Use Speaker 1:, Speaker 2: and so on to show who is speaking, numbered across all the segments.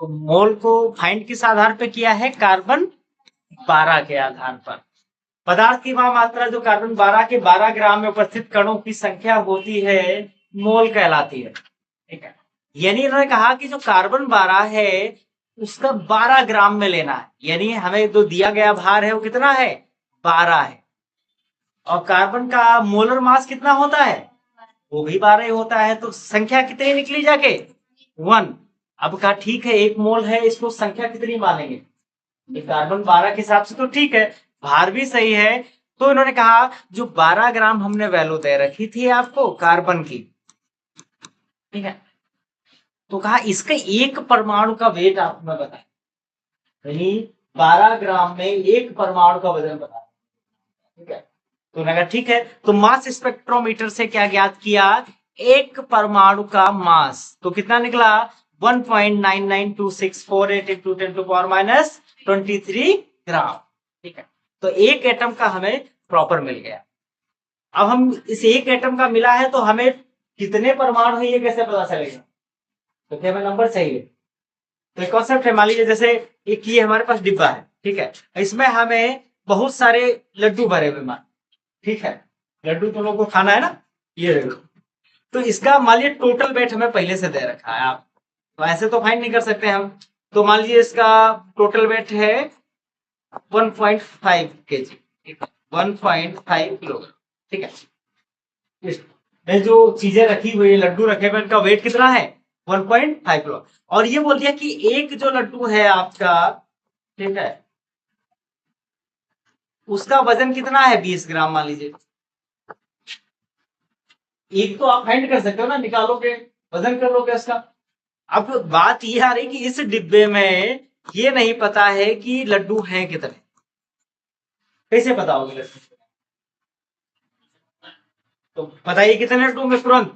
Speaker 1: तो मोल को फाइंड किस आधार पे किया है? कार्बन 12 के आधार पर। पदार्थ की वह मात्रा जो कार्बन 12 के 12 ग्राम में उपस्थित कणों की संख्या होती है, मोल कहलाती है। ठीक है, यानी इन्होंने कहा कि जो कार्बन 12 है उसका 12 ग्राम में लेना है, यानी हमें जो दिया गया भार है वो कितना है? 12 है। और कार्बन का मोलर मास कितना होता है? वो भी 12 ही होता है। तो संख्या कितनी निकली जाके? 1। अब कहा ठीक है, 1 मोल है, इसको संख्या कितनी मानेंगे? कार्बन 12 के हिसाब से तो ठीक है, भार भी सही है। तो इन्होंने कहा जो 12 ग्राम हमने वैल्यू दे रखी थी आपको कार्बन की, ठीक है, तो कहा इसका एक परमाणु का वेट आप हमें बताएं, यानी 12 ग्राम में एक परमाणु का वजन बताएं। ठीक है, तो उन्होंने कहा ठीक है, तो मास स्पेक्ट्रोमीटर से क्या ज्ञात किया? एक परमाणु का मास तो कितना निकला? 1.992648 इंटू 10⁻⁻23 ग्राम। ठीक है, तो एक एटम का हमें प्रॉपर मिल गया। अब हम इस एक एटम का मिला है तो हमें कितने परमाणु है ये कैसे पता चलेगा? तो क्या हमें नंबर चाहिए। तो एक कॉन्सेप्ट है, मान लीजिए जैसे एक ये हमारे पास डिब्बा है, ठीक है, इसमें हमें बहुत सारे लड्डू भरे हुए मान, ठीक है, लड्डू तो लोगों को खाना है ना, ये देखो। तो इसका मान लीजिए टोटल वेट हमें पहले से दे रखा है, आप तो ऐसे तो फाइंड नहीं कर सकते हम। तो मान लीजिए इसका टोटल वेट है 1.5 kg, 1.5 किलोग्राम। ठीक है, इसमें जो चीजें रखी हुई है, लड्डू रखे हुए, इनका वेट कितना है? 1.5 किलो। और ये बोल दिया कि एक जो लड्डू है आपका, ठीक है, उसका वजन कितना है? 20 ग्राम मान लीजिए। एक तो आप फाइंड कर सकते हो ना, निकालोगे, वजन कर लोगे उसका। अब बात ये आ रही कि इस डिब्बे में ये नहीं पता है कि लड्डू हैं कितने, कैसे पता होगा लड्डू? तो बताइए कितने लड्डू में तुरंत।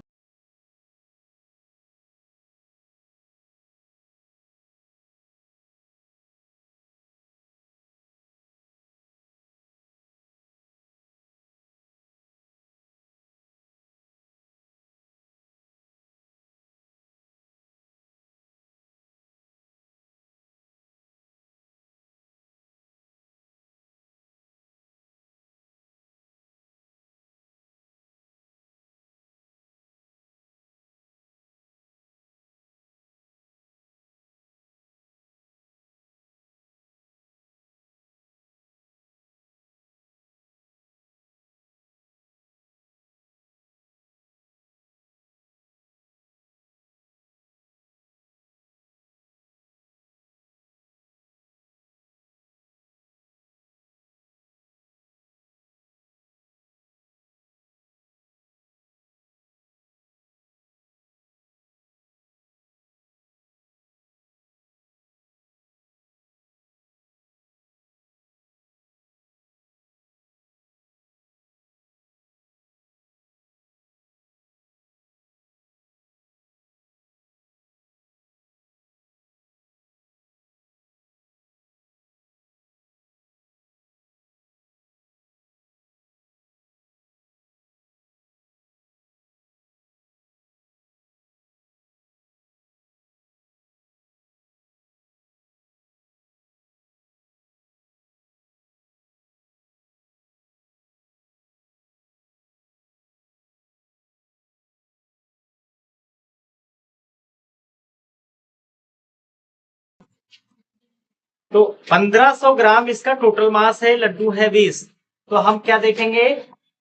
Speaker 1: तो 1500 ग्राम इसका टोटल मास है, लड्डू है 20। तो हम क्या देखेंगे?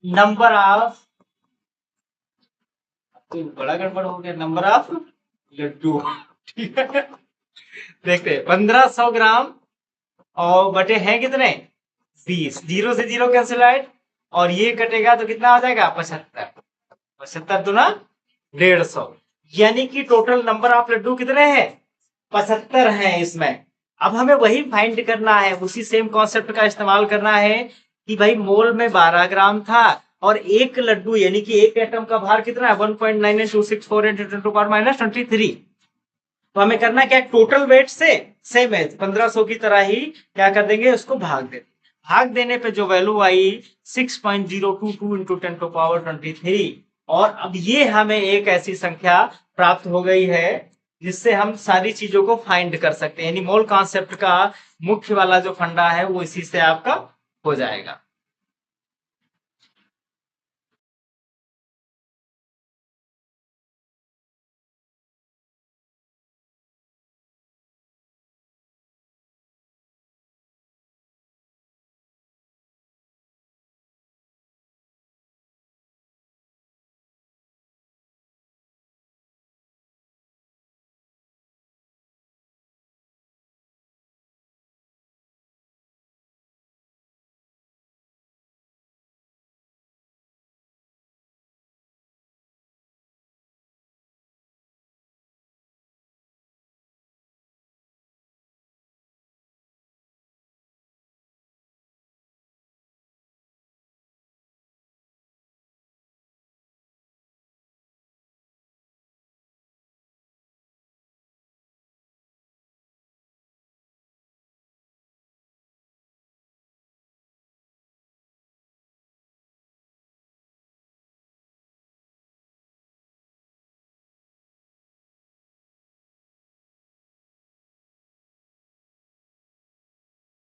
Speaker 1: नंबर ऑफ, तो बड़ा गड़बड़ हो गया, नंबर ऑफ लड्डू। ठीक है, देखते हैं 1500 ग्राम और बटे हैं कितने? 20। जीरो से जीरो कैंसिल आउट, और ये कटेगा तो कितना आ जाएगा? 75। 75 दुना 150, यानी कि टोटल नंबर ऑफ लड्डू कितने हैं? 75 हैं इसमें। अब हमें वही फाइंड करना है, उसी सेम कॉन्सेप्ट का इस्तेमाल करना है कि भाई मोल में 12 ग्राम था और एक लड्डू यानी कि एक एटम का भार कितना है? 1.992648 तो हमें करना क्या? टोटल वेट से सेम है 1500 की तरह ही क्या कर देंगे, उसको भाग देंगे। भाग देने पे जो वैल्यू आई 6.022 इंटू 10⁻23। और अब ये हमें एक ऐसी संख्या प्राप्त हो गई है जिससे हम सारी चीजों को फाइंड कर सकते हैं। यानी मोल कॉन्सेप्ट का मुख्य वाला जो फंडा है वो इसी से आपका हो जाएगा।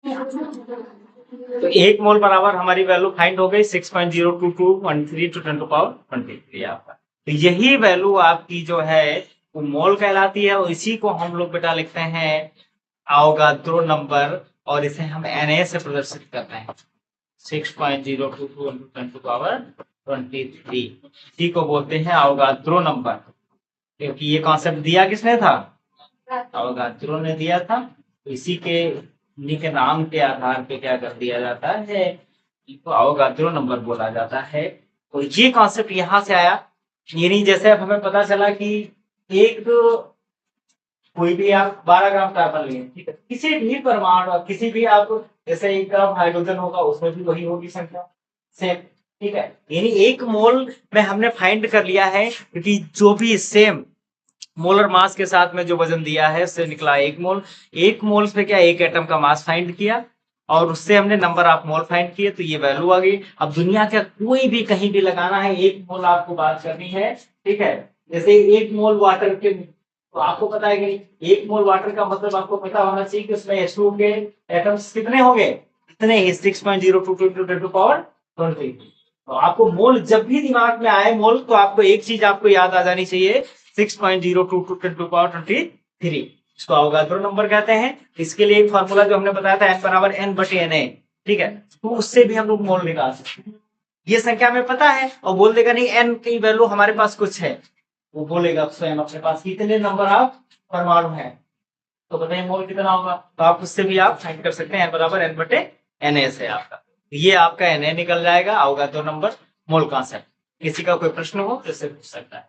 Speaker 1: तो एक मोल बराबर हमारी वैल्यू फाइंड हो गई 6.02213 टू 10 टू पावर 23 आपका। तो यही वैल्यू आपकी जो है वो मोल कहलाती है, और इसी को हम लोग बेटा लिखते हैं अवोगाद्रो नंबर, और इसे हम Na से प्रदर्शित करते हैं 6.022 10 टू पावर 23। इसी को बोलते हैं अवोगाद्रो नंबर, क्योंकि ये कॉन्सेप्ट दिया किसने था? अवोगाद्रो ने दिया था। तो इसी के इन्हीं के नाम के आधार पे क्या कर दिया जाता है, इसको अवोगाद्रो नंबर बोला जाता है। तो ये कॉन्सेप्ट यहाँ से आया। यानी जैसे अब हमें पता चला कि एक कोई भी आप 12 ग्राम कार्बन लिए, ठीक है, किसी भी परमाणु, किसी भी आप जैसे 1 ग्राम हाइड्रोजन होगा उसमें भी वही होगी संख्या सेम, ठीक है। यानी एक मोल में हमने फाइंड कर लिया है, क्योंकि जो भी सेम मोलर मास के साथ में जो वजन दिया है उससे निकला एक मोल। एक मोल पे क्या एक एटम का मास फाइंड किया, और उससे हमने नंबर ऑफ मोल फाइंड किए, तो ये वैल्यू आ गई। अब दुनिया का कोई भी कहीं भी लगाना है, एक मोल आपको बात करनी है, ठीक है। जैसे एक मोल वाटर के, तो आपको पता है कि एक मोल वाटर का मतलब आपको पता होना चाहिए कि उसमें H2 के एटम्स कितने होंगे, इतने ही 6.022 टू पावर 20। तो आपको मोल जब भी दिमाग में आए मोल, तो आपको एक चीज आपको याद आ जानी चाहिए 6.022 टू पावर 23। इसको अवोगाद्रो नंबर कहते हैं। इसके लिए एक फॉर्मूला जो हमने बताया था n बराबर n बटे Na, ठीक है, तो उससे भी हम लोग मोल निकाल सकते हैं। ये संख्या हमें पता है, और बोल देगा नहीं n की वैल्यू हमारे पास कुछ है, वो बोलेगा स्वयं अपने पास कितने नंबर ऑफ परमाणु है, तो बताइए मोल कितना होगा। तो आप उससे भी आप फाइंड कर सकते हैं n बराबर n बटे Na से आपका, ये आपका Na निकल जाएगा अवोगाद्रो नंबर मोल कॉन्सेप्ट। किसी का कोई प्रश्न हो तो इससे पूछ सकता है।